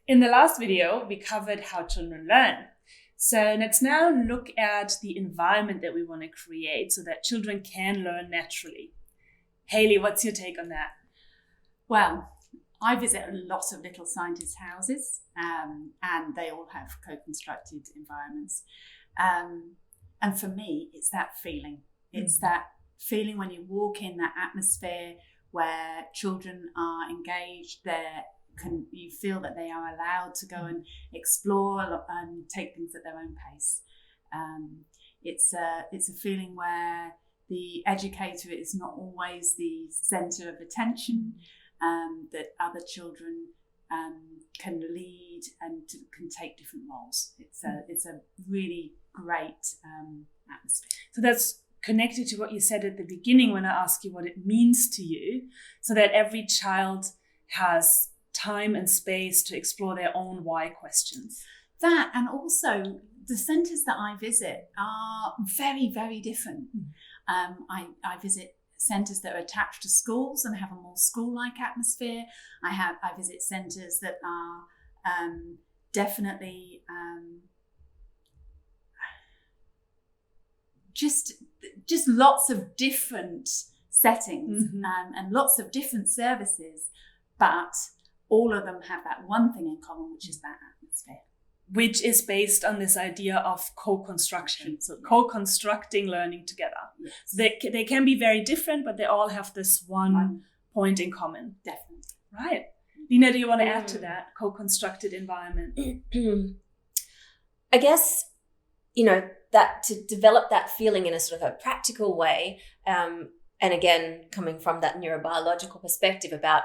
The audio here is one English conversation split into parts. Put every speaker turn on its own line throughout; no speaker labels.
In the last video, we covered how children learn. So let's now look at the environment that we want to create so that children can learn naturally. Hayley, what's your take on that?
Well, I visit a lot of little scientist houses, and they all have co-constructed environments. And for me, it's that feeling. It's that feeling when you walk in that atmosphere where children are engaged, you feel that they are allowed to go and explore and take things at their own pace. It's a feeling where the educator is not always the centre of attention, that other children can lead and can take different roles. It's a really great atmosphere.
So that's connected to what you said at the beginning when I asked you what it means to you, so that every child has time and space to explore their own why questions.
That, and also the centres that I visit are very, very different. I visit centres that are attached to schools and have a more school-like atmosphere. I visit centres that are definitely just lots of different settings and lots of different services, but all of them have that one thing in common, which is that atmosphere.
Which is based on this idea of co-construction. So co-constructing learning together.
Yes.
So they can be very different, but they all have this one point in common.
Definitely.
Right. Lena, do you want to add to that co-constructed environment?
I guess, that to develop that feeling in a sort of a practical way, and again, coming from that neurobiological perspective about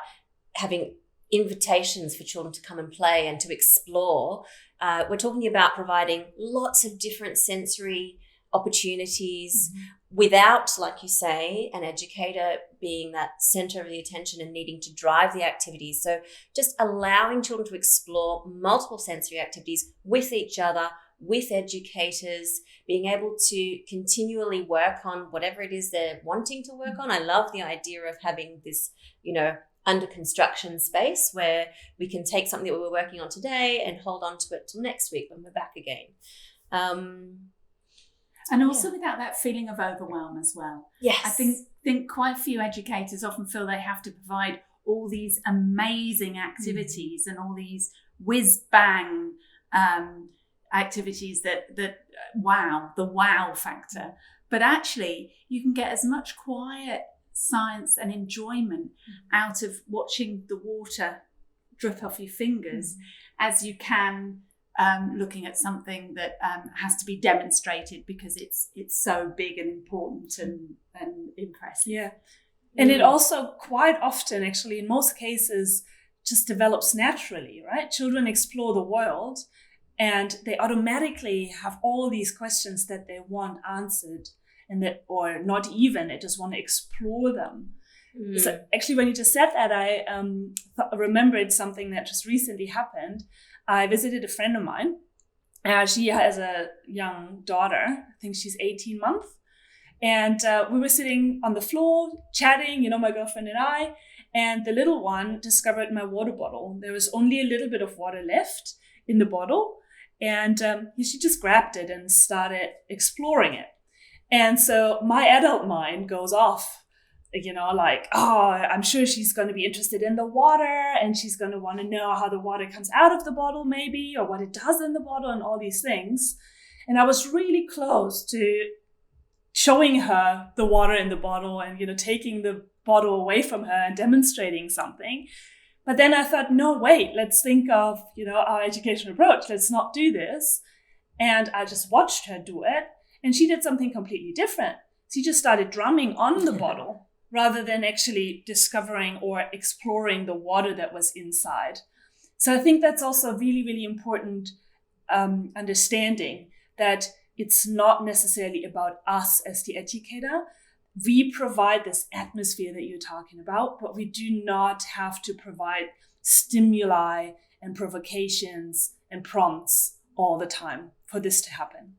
having invitations for children to come and play and to explore, we're talking about providing lots of different sensory opportunities without, like you say, an educator being that center of the attention and needing to drive the activities. So just allowing children to explore multiple sensory activities with each other, with educators, being able to continually work on whatever it is they're wanting to work on. I love the idea of having this, under construction space where we can take something that we were working on today and hold on to it till next week when we're back again.
And also without that feeling of overwhelm as well.
Yes.
I think quite a few educators often feel they have to provide all these amazing activities and all these whiz-bang activities that the wow factor. But actually, you can get as much quiet science and enjoyment out of watching the water drip off your fingers as you can looking at something that has to be demonstrated because it's so big and important and impressive.
Yeah. And it also quite often, actually, in most cases, just develops naturally, right? Children explore the world and they automatically have all these questions that they want answered. Or not even, I just want to explore them. So actually, when you just said that, I remembered something that just recently happened. I visited a friend of mine. She has a young daughter. I think she's 18 months. And we were sitting on the floor, chatting, my girlfriend and I. And the little one discovered my water bottle. There was only a little bit of water left in the bottle. And she just grabbed it and started exploring it. And so my adult mind goes off, I'm sure she's going to be interested in the water and she's going to want to know how the water comes out of the bottle maybe, or what it does in the bottle and all these things. And I was really close to showing her the water in the bottle and, taking the bottle away from her and demonstrating something. But then I thought, no, wait, let's think of, our education approach. Let's not do this. And I just watched her do it. And she did something completely different. She just started drumming on the bottle rather than actually discovering or exploring the water that was inside. So I think that's also a really, really important understanding that it's not necessarily about us as the educator. We provide this atmosphere that you're talking about, but we do not have to provide stimuli and provocations and prompts all the time for this to happen.